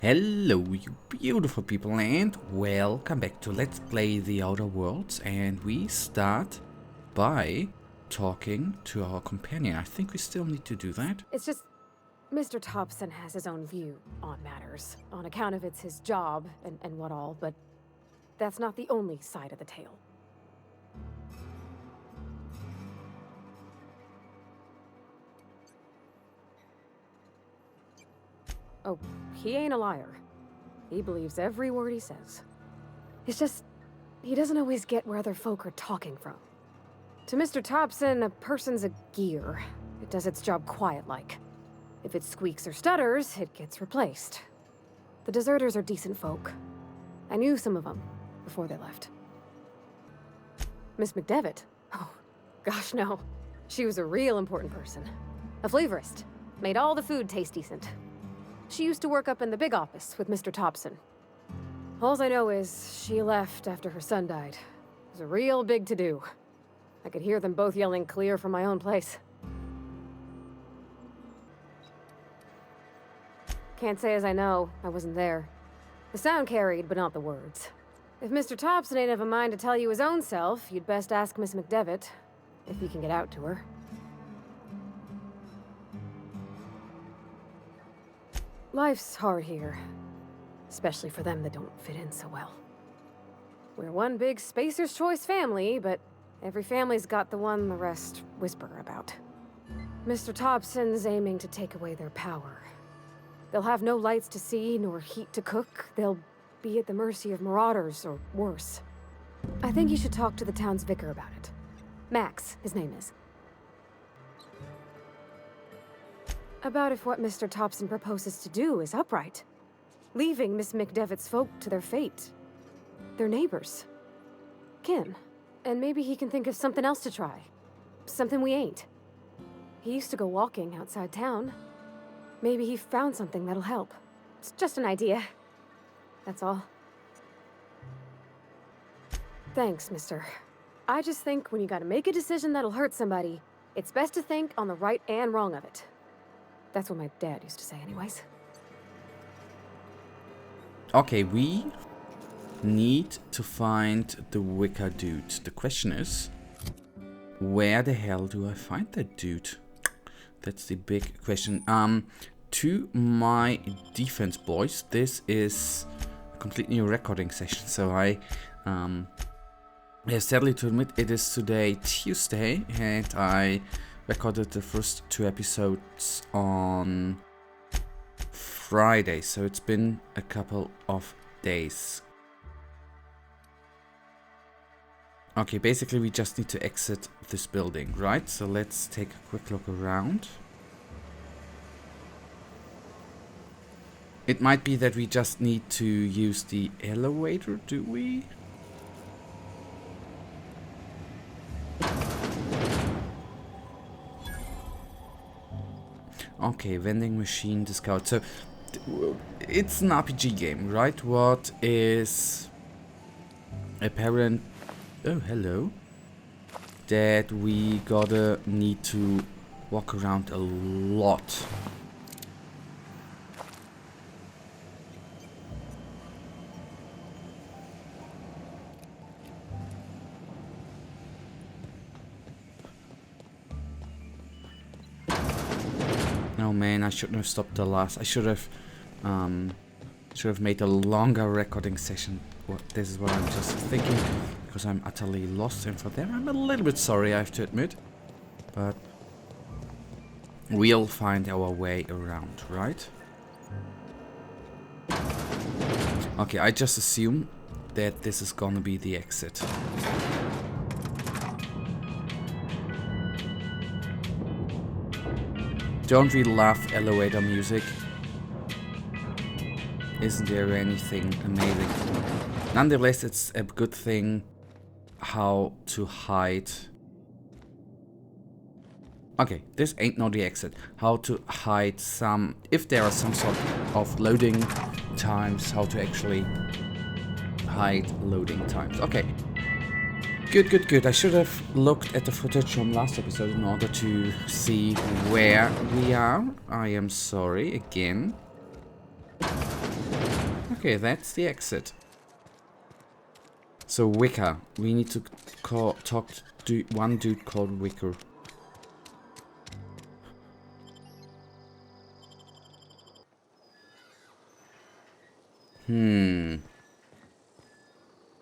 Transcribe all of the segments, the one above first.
Hello, you beautiful people, and welcome back to Let's Play The Outer Worlds. And we start by talking to our companion. I think we still need to do that. It's just, Mr. Thompson has his own view on matters, on account of it's his job and what all, but that's not the only side of the tale. Oh, he ain't a liar. He believes every word he says. It's just, he doesn't always get where other folk are talking from. To Mr. Thompson, a person's a gear. It does its job quiet-like. If it squeaks or stutters, it gets replaced. The deserters are decent folk. I knew some of them before they left. Miss McDevitt? Oh, gosh no. She was a real important person. A flavorist. Made all the food taste decent. She used to work up in the big office with Mr. Thompson. All I know is she left after her son died. It was a real big to-do. I could hear them both yelling clear from my own place. Can't say as I know. I wasn't there. The sound carried, but not the words. If Mr. Thompson ain't of a mind to tell you his own self, you'd best ask Miss McDevitt, if you can get out to her. Life's hard here, especially for them that don't fit in so well. We're one big Spacer's Choice family, but every family's got the one the rest whisper about. Mr. Thompson's aiming to take away their power. They'll have no lights to see, nor heat to cook. They'll be at the mercy of marauders, or worse. I think you should talk to the town's vicar about it. Max, his name is. About if what Mr. Thompson proposes to do is upright. Leaving Miss McDevitt's folk to their fate. Their neighbors. Kin. And maybe he can think of something else to try. Something we ain't. He used to go walking outside town. Maybe he found something that'll help. It's just an idea. That's all. Thanks, mister. I just think when you gotta make a decision that'll hurt somebody, it's best to think on the right and wrong of it. That's what my dad used to say anyways. Okay, we need to find the Vicar dude. The question is, where the hell do I find that dude? That's the big question. To my defense boys, this is a completely new recording session, so I have sadly to admit it is today Tuesday, and I recorded the first 2 episodes on Friday, so it's been a couple of days. Okay, basically we just need to exit this building, right? So let's take a quick look around. It might be that we just need to use the elevator, do we? Okay, vending machine discovered. So, it's an RPG game, right? What is apparent... Oh, hello. That we gotta need to walk around a lot. Oh man, I shouldn't have stopped the last. I should have made a longer recording session. This is what I'm just thinking, because I'm utterly lost, and for them I'm a little bit sorry, I have to admit. But we'll find our way around, right? Okay, I just assume that this is gonna be the exit. Don't we love elevator music? Isn't there anything amazing? Nonetheless, it's a good thing how to hide. Okay, this ain't not the exit. How to hide some, if there are some sort of loading times, how to actually hide loading times. Okay. Good. I should have looked at the footage from last episode in order to see where we are. I am sorry again. Okay, that's the exit. So Vicar, we need to talk to one dude called Vicar.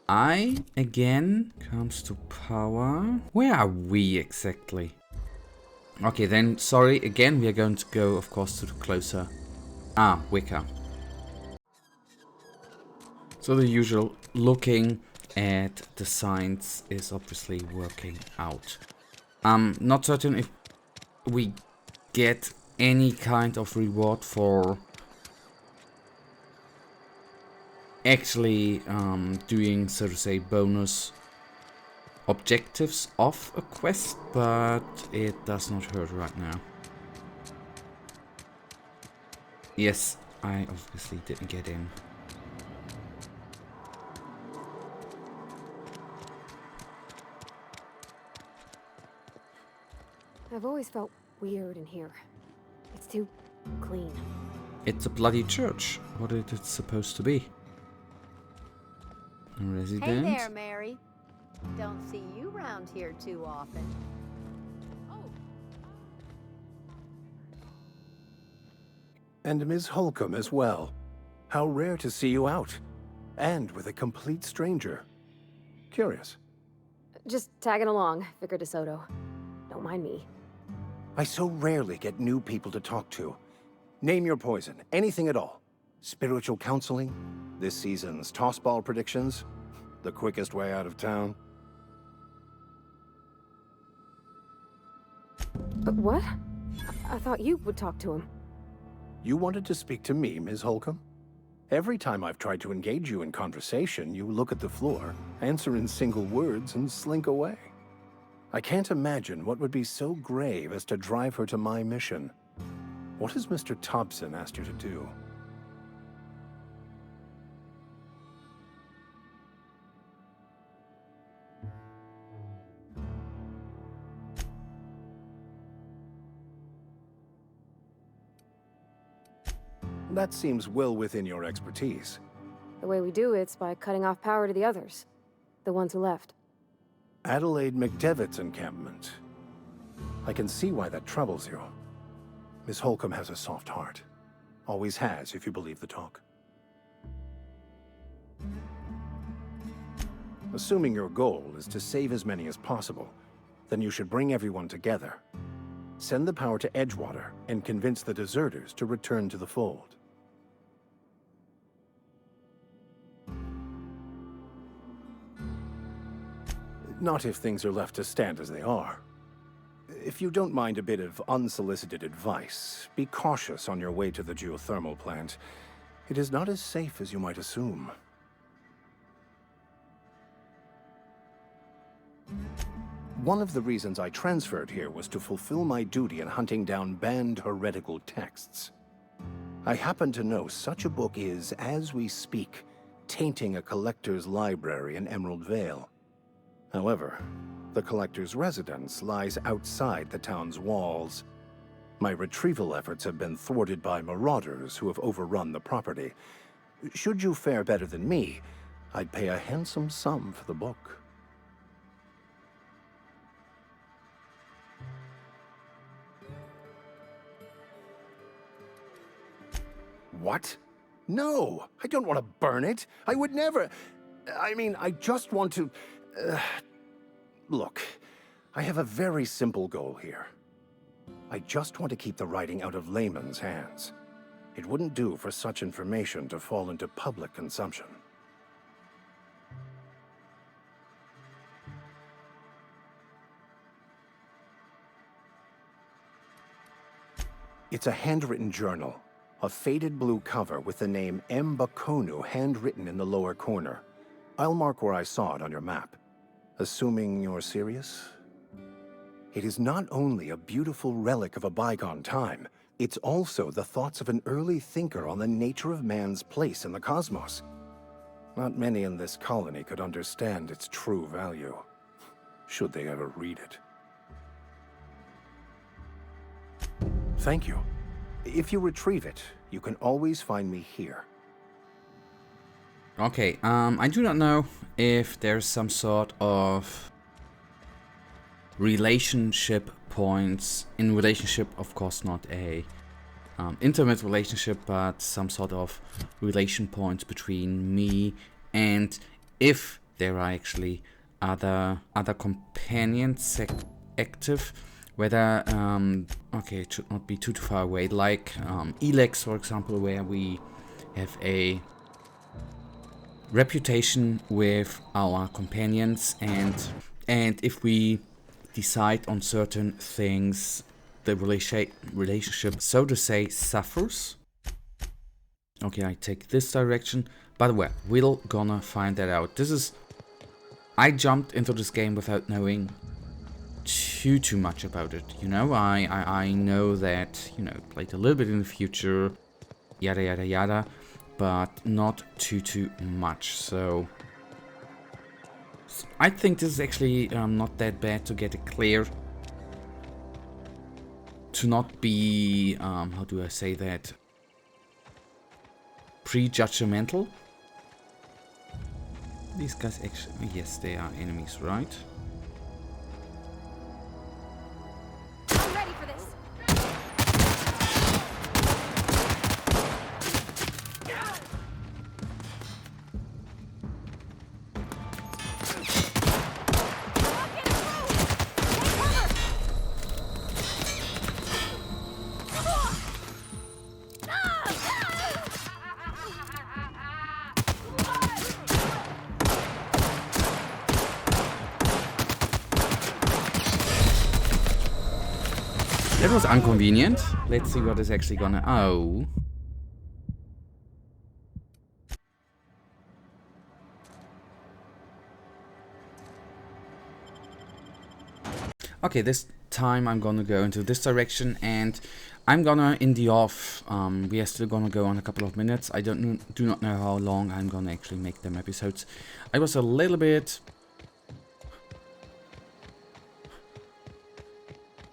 I, again, comes to power. Where are we exactly? Okay, then, sorry, again, we are going to go, of course, to the closer. Ah, Vicar. So the usual looking at the signs is obviously working out. Not certain if we get any kind of reward for actually doing, so to say, bonus objectives of a quest, but it does not hurt right now. Yes, I obviously didn't get in. I've always felt weird in here. It's too clean. It's a bloody church. What is it supposed to be? A resident? Hey there, Mary. Don't see you round here too often. And Ms. Holcomb as well. How rare to see you out. And with a complete stranger. Curious. Just tagging along, Vicar DeSoto. Don't mind me. I so rarely get new people to talk to. Name your poison, anything at all. Spiritual counseling, this season's tossball predictions, the quickest way out of town. But what? I thought you would talk to him. You wanted to speak to me, Ms. Holcomb? Every time I've tried to engage you in conversation, you look at the floor, answer in single words, and slink away. I can't imagine what would be so grave as to drive her to my mission. What has Mr. Thompson asked you to do? That seems well within your expertise. The way we do it's by cutting off power to the others. The ones who left. Adelaide McDevitt's encampment. I can see why that troubles you. Miss Holcomb has a soft heart. Always has, if you believe the talk. Assuming your goal is to save as many as possible, then you should bring everyone together. Send the power to Edgewater and convince the deserters to return to the fold. Not if things are left to stand as they are. If you don't mind a bit of unsolicited advice, be cautious on your way to the geothermal plant. It is not as safe as you might assume. One of the reasons I transferred here was to fulfill my duty in hunting down banned heretical texts. I happen to know such a book is, as we speak, tainting a collector's library in Emerald Vale. However, the collector's residence lies outside the town's walls. My retrieval efforts have been thwarted by marauders who have overrun the property. Should you fare better than me, I'd pay a handsome sum for the book. What? No! I don't want to burn it! I would never... I mean, I just want to... Look, I have a very simple goal here. I just want to keep the writing out of layman's hands. It wouldn't do for such information to fall into public consumption. It's a handwritten journal. A faded blue cover with the name M. Bakonu handwritten in the lower corner. I'll mark where I saw it on your map. Assuming you're serious? It is not only a beautiful relic of a bygone time, it's also the thoughts of an early thinker on the nature of man's place in the cosmos. Not many in this colony could understand its true value, should they ever read it. Thank you. If you retrieve it, you can always find me here. Okay, I do not know if there's some sort of relationship points. In relationship, of course, not a intimate relationship, but some sort of relation points between me, and if there are actually other companions active, whether okay, it should not be too far away, like Elex, for example, where we have a reputation with our companions, and if we decide on certain things, the relationship, so to say, suffers. Okay, I take this direction, but well, we're gonna find that out. I jumped into this game without knowing too much about it, you know. I know that, you know, played a little bit in the future, yada yada yada, but not too much. So I think this is actually not that bad to get it clear. To not be, how do I say that, prejudgmental. These guys actually, yes, they are enemies, right? I'm ready for this. That was inconvenient. Let's see what is actually gonna... Oh. Okay, this time I'm gonna go into this direction, and I'm gonna, in the off, we are still gonna go on a couple of minutes. I do not know how long I'm gonna actually make them episodes. I was a little bit...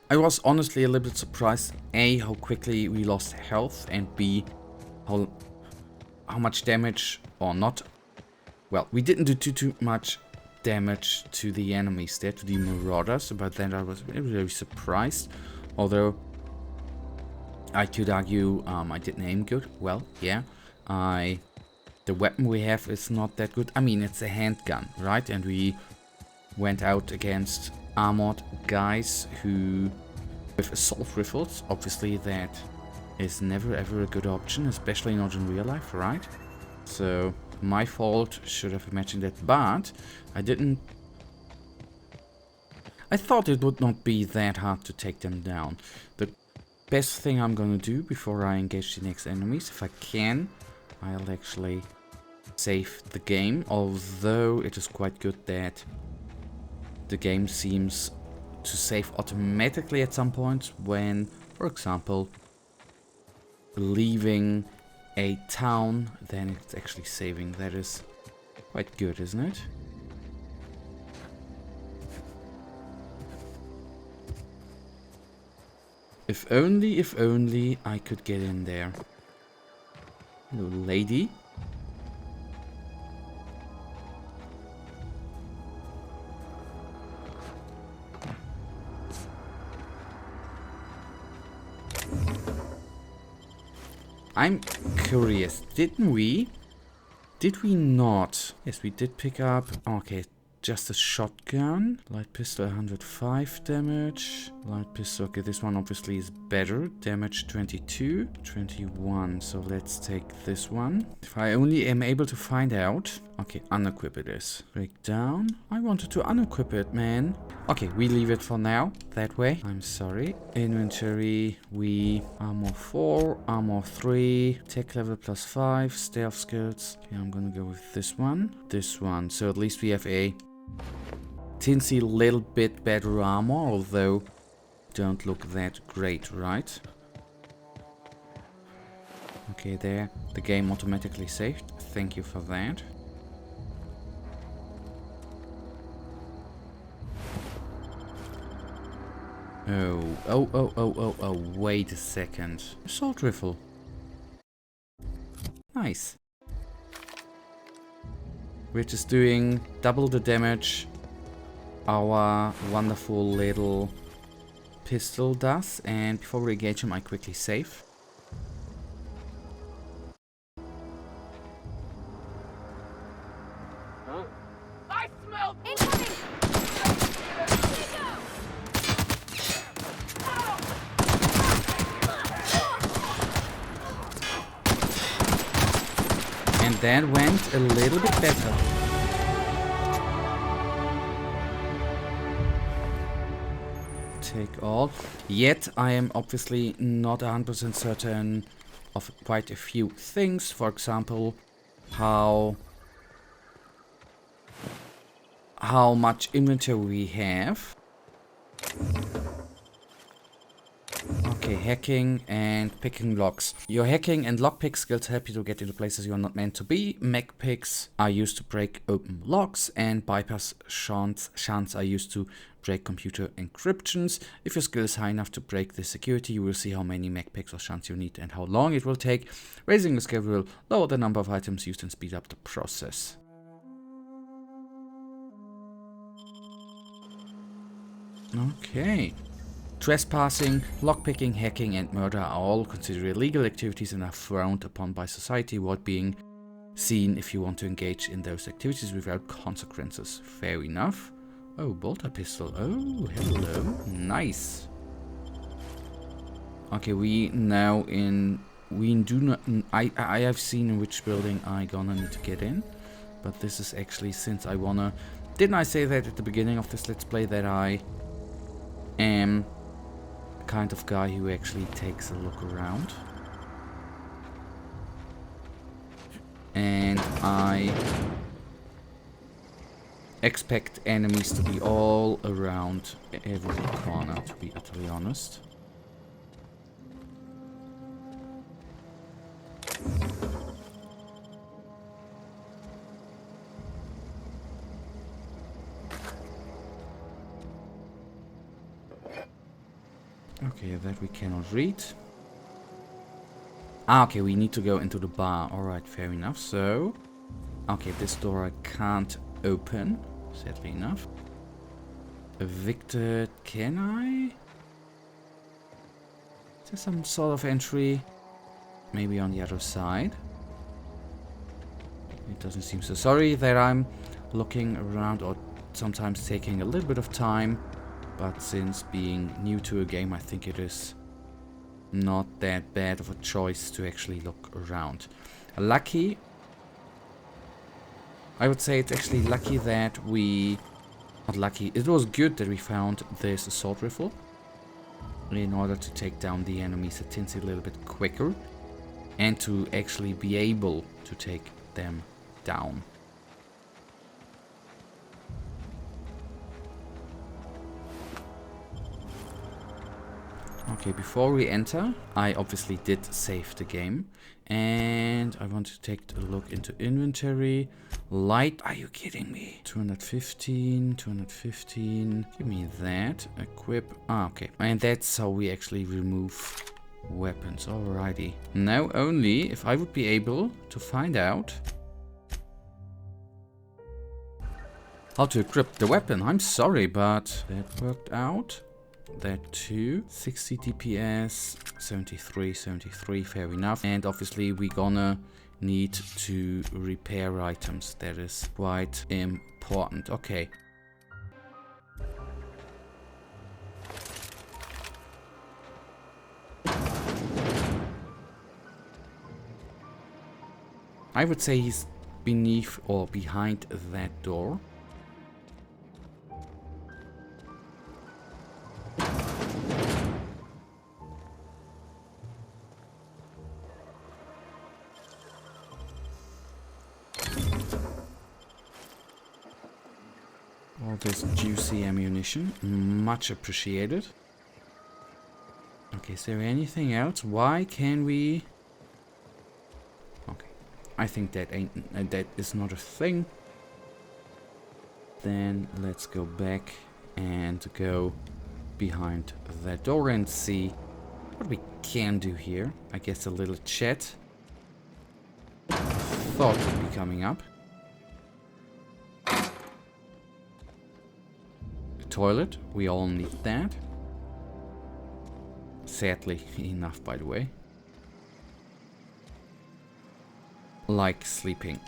I was honestly a little bit surprised, A, how quickly we lost health, and B, how much damage, or not, well, we didn't do too much damage to the enemies there, to the marauders. About that I was very surprised, although I could argue I didn't aim good. Well, yeah, the weapon we have is not that good. I mean, it's a handgun, right? And we went out against armored guys who with assault rifles. Obviously that is never ever a good option, especially not in real life, right? So my fault, should have imagined that, but I didn't. I thought it would not be that hard to take them down. The best thing I'm gonna do before I engage the next enemies, if I can, I'll actually save the game, although it is quite good that the game seems to save automatically at some points when, for example, leaving a town, then it's actually saving. That is quite good, isn't it? If only I could get in there. Hello, lady. I'm curious, didn't we? Did we not? Yes, we did pick up... Okay, just a shotgun. Light pistol, 105 damage. Light pistol, okay, this one obviously is better. Damage 22, 21. So let's take this one. If I only am able to find out... Okay, unequip it is. Break down. I wanted to unequip it, man. Okay, we leave it for now. That way. I'm sorry. Inventory. We... Armor 4, armor 3, tech level +5, stealth skills. Okay, I'm gonna go with this one. This one. So at least we have a teensy little bit better armor, although don't look that great, right? Okay, there. The game automatically saved. Thank you for that. Oh, wait a second. Assault rifle. Nice. which is doing double the damage our wonderful little pistol does. And before we engage him, I quickly save. I smell Incoming! And that went a little bit better. Take all. Yet I am obviously not 100% certain of quite a few things. For example, how much inventory we have. Okay, hacking and picking locks. Your hacking and lockpick skills help you to get into places you're not meant to be. Mech picks are used to break open locks, and bypass shunts are used to break computer encryptions. If your skill is high enough to break this security, you will see how many mech picks or shunts you need and how long it will take. Raising the skill will lower the number of items used and speed up the process. Okay. Trespassing, lockpicking, hacking and murder are all considered illegal activities and are frowned upon by society, while being seen if you want to engage in those activities without consequences. Fair enough. Oh, bolter pistol. Oh, hello. Nice. Okay, we now in... We do not... I have seen in which building I gonna need to get in. But this is actually since I wanna... Didn't I say that at the beginning of this Let's Play that I am kind of guy who actually takes a look around, and I expect enemies to be all around every corner, to be utterly honest. Okay, that we cannot read. Ah, okay, we need to go into the bar. Alright, fair enough. So, okay, this door I can't open, sadly enough. Evicted, can I? Is there some sort of entry? Maybe on the other side. It doesn't seem so. Sorry that I'm looking around or sometimes taking a little bit of time. But since being new to a game, I think it is not that bad of a choice to actually look around. Lucky. I would say it's actually lucky that we... Not lucky. It was good that we found this assault rifle. In order to take down the enemies a tinsy little bit quicker. And to actually be able to take them down. Okay, before we enter, I obviously did save the game. And I want to take a look into inventory. Light, are you kidding me? 215, 215. Give me that. Equip. Ah, okay. And that's how we actually remove weapons. Alrighty. Now only if I would be able to find out how to equip the weapon. I'm sorry, but that worked out. That too. 60 DPS, 73, 73, fair enough. And obviously we're gonna need to repair items. That is quite important. Okay. I would say he's beneath or behind that door. All this juicy ammunition, much appreciated. Okay, is there anything else? Why can we... Okay, I think that that is not a thing. Then let's go back and go behind that door and see what we can do here. I guess a little chat thought would be coming up. toilet. We all need that. Sadly enough, by the way. Like sleeping.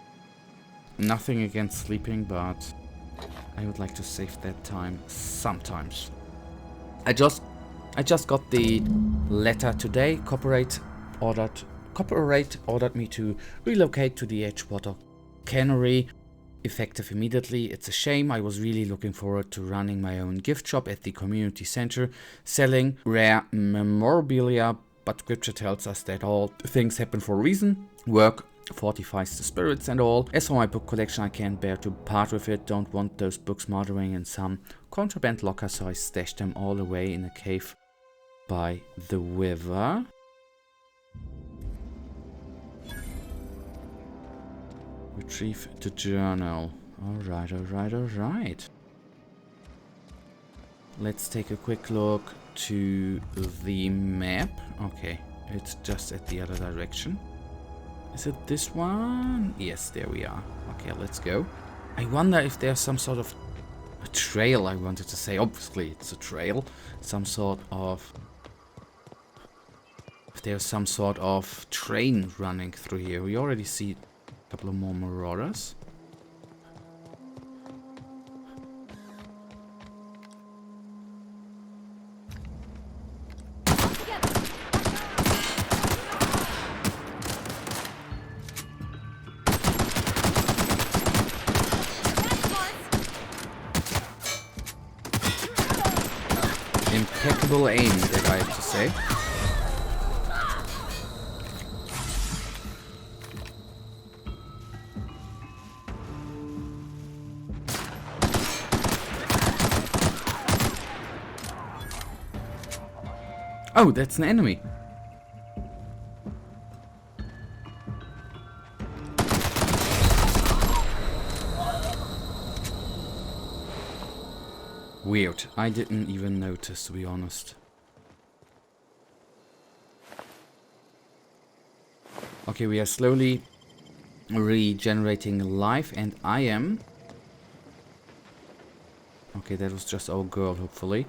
Nothing against sleeping, but I would like to save that time sometimes. I just got the letter today. Corporate ordered me to relocate to the Edgewater Cannery, effective immediately. It's a shame. I was really looking forward to running my own gift shop at the community center, selling rare memorabilia, but scripture tells us that all things happen for a reason. Work fortifies the spirits and all. As for my book collection, I can't bear to part with it. Don't want those books mothering in some contraband locker, so I stashed them all away in a cave by the river. Retrieve the journal. Alright. Let's take a quick look to the map. Okay, it's just at the other direction. Is it this one? Yes, there we are. Okay, let's go. I wonder if there's some sort of a trail, I wanted to say. Obviously, it's a trail. Some sort of... If there's some sort of train running through here. We already see a couple of more marauders. Impeccable aim, that I have to say. Oh, that's an enemy. Weird. I didn't even notice, to be honest. Okay, we are slowly regenerating life, and I am... Okay, that was just our girl, hopefully.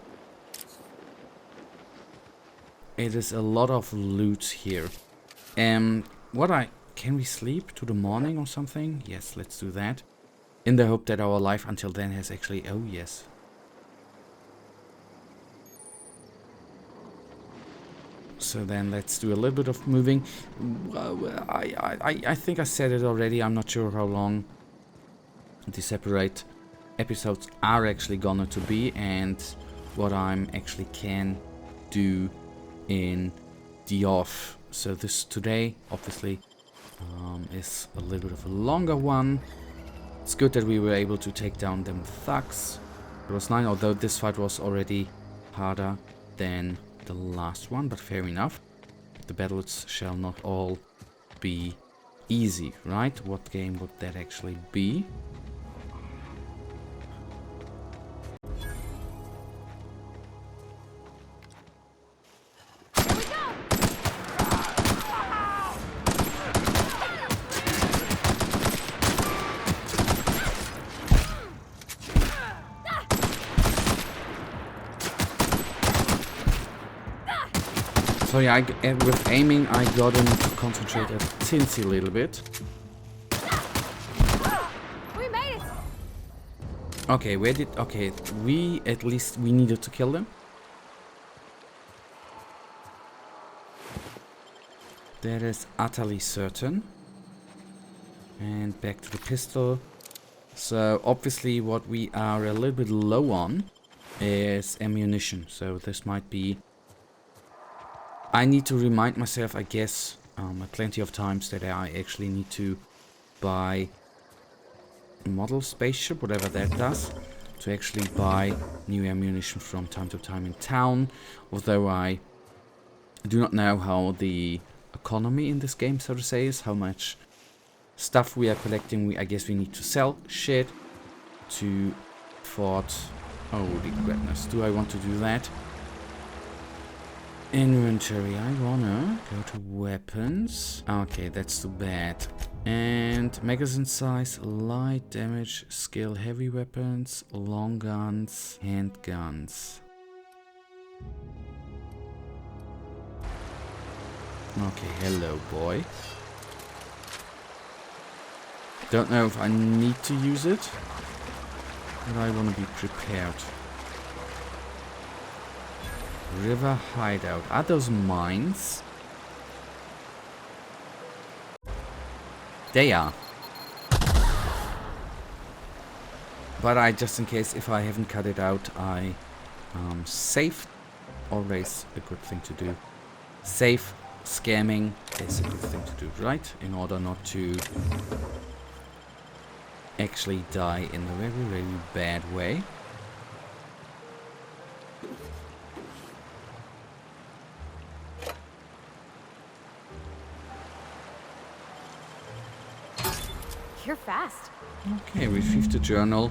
It is a lot of loot here. Can we sleep to the morning or something? Yes, let's do that. In the hope that our life until then has actually... Oh, yes. So then let's do a little bit of moving. I think I said it already. I'm not sure how long the separate episodes are actually gonna to be and what I'm actually can do in the off. So this today obviously is a little bit of a longer one. It's good that we were able to take down them thugs. It was 9, although this fight was already harder than the last one, but fair enough. The battles shall not all be easy, right? What game would that actually be? So yeah, with aiming I got him to concentrate a teensy little bit. We made it. Okay, we at least we needed to kill them. That is utterly certain. And back to the pistol. So obviously what we are a little bit low on is ammunition. So this might be... I need to remind myself, I guess, plenty of times that I actually need to buy a model spaceship, whatever that does, to actually buy new ammunition from time to time in town. Although I do not know how the economy in this game, so to say, is, how much stuff we are collecting. I guess we need to sell shit to Fort... Holy goodness, do I want to do that? Inventory. I wanna go to weapons. Okay, that's too bad. And magazine size, light damage, skill, heavy weapons, long guns, handguns. Okay, hello boy. Don't know if I need to use it, but I want to be prepared. River hideout. Are those mines? They are. But I, just in case, if I haven't cut it out, I save. Always a good thing to do. Save scamming is a good thing to do, right? In order not to actually die in a very, very bad way. You're fast. Okay, retrieve the journal.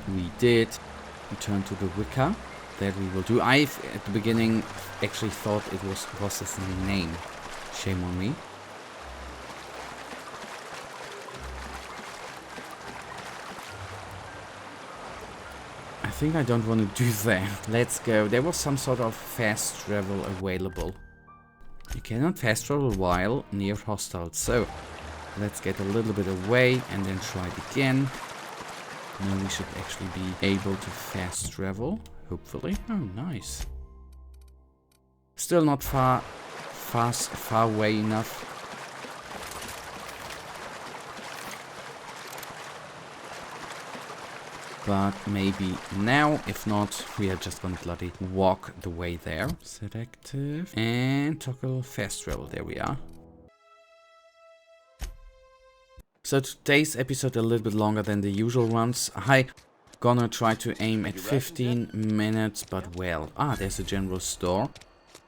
We did. Return to the Vicar. That we will do. I, at the beginning, actually thought it was his name. Shame on me. I think I don't want to do that. Let's go. There was some sort of fast travel available. You cannot fast travel while near hostiles. So, let's get a little bit away and then try it again. Now we should actually be able to fast travel. Hopefully. Oh, nice. Still not far away enough. But maybe now. If not, we are just gonna bloody walk the way there. Selective. And toggle fast travel. There we are. So today's episode a little bit longer than the usual ones. I gonna try to aim at 15 minutes, but well, there's a general store,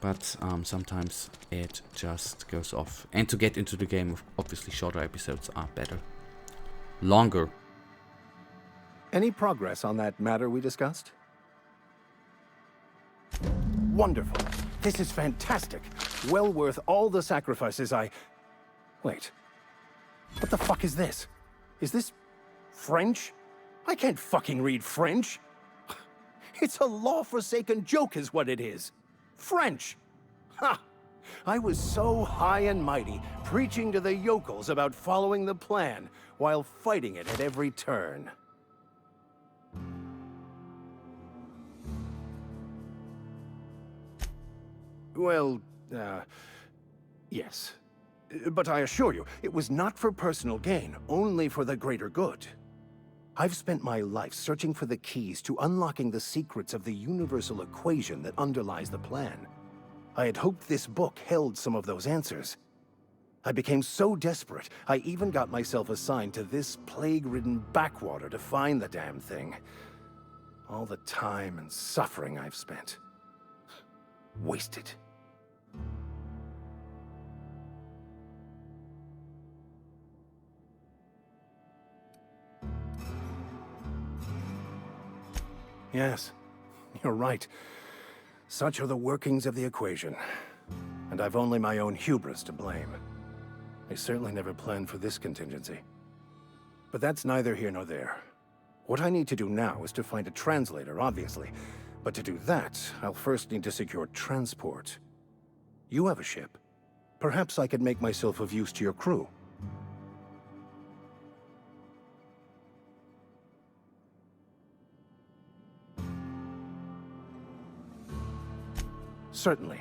but sometimes it just goes off. And to get into the game, obviously shorter episodes are better. Longer. Any progress on that matter we discussed? Wonderful. This is fantastic. Well worth all the sacrifices I... Wait. What the fuck is this? Is this French? I can't fucking read French. It's a law-forsaken joke is what it is. French. Ha! I was so high and mighty, preaching to the yokels about following the plan, while fighting it at every turn. Well, yes. But I assure you, it was not for personal gain, only for the greater good. I've spent my life searching for the keys to unlocking the secrets of the universal equation that underlies the plan. I had hoped this book held some of those answers. I became so desperate, I even got myself assigned to this plague-ridden backwater to find the damn thing. All the time and suffering I've spent. Wasted. Yes, you're right. Such are the workings of the equation. And I've only my own hubris to blame. I certainly never planned for this contingency. But that's neither here nor there. What I need to do now is to find a translator, obviously. But to do that, I'll first need to secure transport. You have a ship. Perhaps I could make myself of use to your crew. Certainly.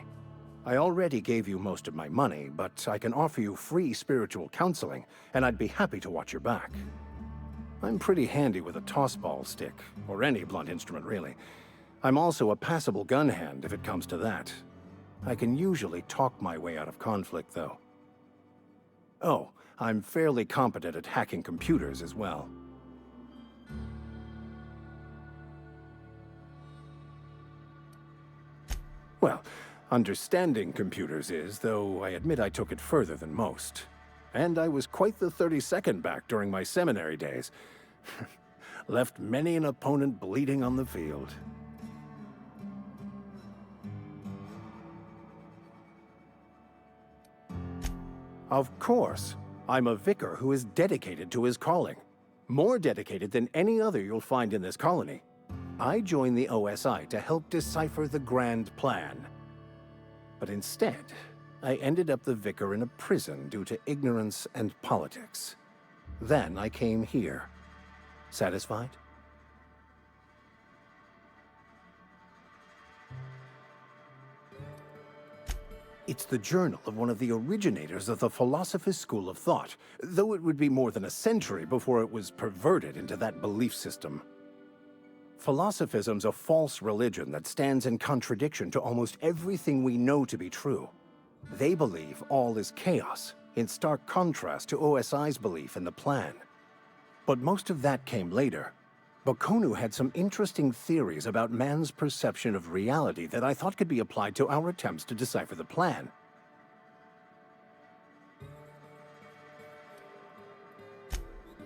I already gave you most of my money, but I can offer you free spiritual counseling, and I'd be happy to watch your back. I'm pretty handy with a tossball stick, or any blunt instrument, really. I'm also a passable gun hand, if it comes to that. I can usually talk my way out of conflict, though. Oh, I'm fairly competent at hacking computers as well. Well, understanding computers is, though I admit I took it further than most. And I was quite the 32nd back during my seminary days. Left many an opponent bleeding on the field. Of course. I'm a vicar who is dedicated to his calling. More dedicated than any other you'll find in this colony. I joined the OSI to help decipher the grand plan. But instead, I ended up the vicar in a prison due to ignorance and politics. Then I came here. Satisfied? It's the journal of one of the originators of the Philosopher's School of Thought, though it would be more than a century before it was perverted into that belief system. Philosophism's a false religion that stands in contradiction to almost everything we know to be true. They believe all is chaos, in stark contrast to OSI's belief in the plan. But most of that came later. Bokonu had some interesting theories about man's perception of reality that I thought could be applied to our attempts to decipher the plan.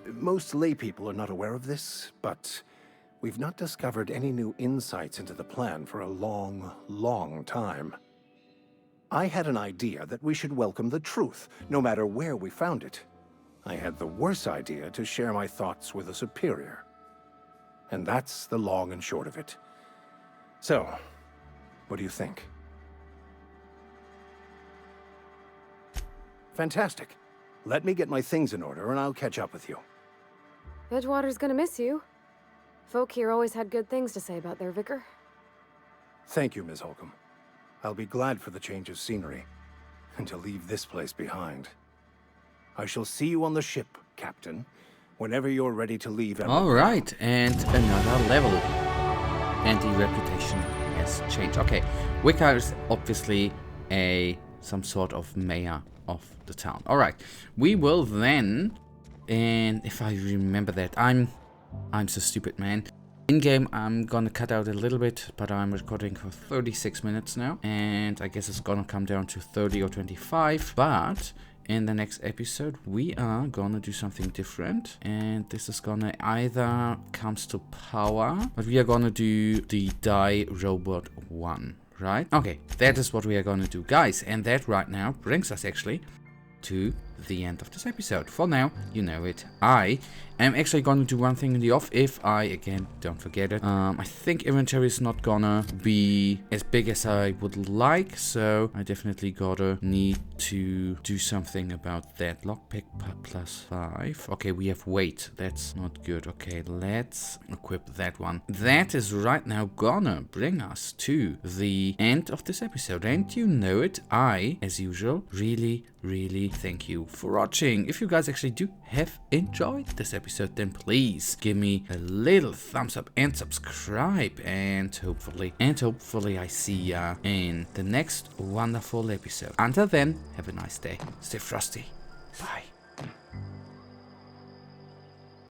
Most laypeople are not aware of this, but we've not discovered any new insights into the plan for a long, long time. I had an idea that we should welcome the truth, no matter where we found it. I had the worse idea to share my thoughts with a superior. And that's the long and short of it. So, what do you think? Fantastic. Let me get my things in order and I'll catch up with you. Edgewater's gonna miss you. Folk here always had good things to say about their vicar. Thank you, Ms. Holcomb. I'll be glad for the change of scenery, and to leave this place behind. I shall see you on the ship, Captain, whenever you're ready to leave. Alright, and another level. And the reputation has changed. Okay, Vicar is obviously some sort of mayor of the town. Alright, we will then, and if I remember that, I'm so stupid, man. In-game, I'm gonna cut out a little bit, but I'm recording for 36 minutes now. And I guess it's gonna come down to 30 or 25. But in the next episode, we are gonna do something different. And this is gonna either comes to power, but we are gonna do the Die Robot 1, right? Okay, that is what we are gonna do, guys. And that right now brings us actually to the end of this episode. For now, you know it. I am actually going to do one thing in the off if I, again, don't forget it. I think inventory is not gonna be as big as I would like, so I definitely gotta need to do something about that. Lockpick +5. Okay, we have weight. That's not good. Okay, let's equip that one. That is right now gonna bring us to the end of this episode. And you know it, I, as usual, really thank you for watching. If you guys actually do have enjoyed this episode, then please give me a little thumbs up and subscribe, and hopefully I see ya in the next wonderful episode. Until then, have a nice day. Stay frosty. Bye.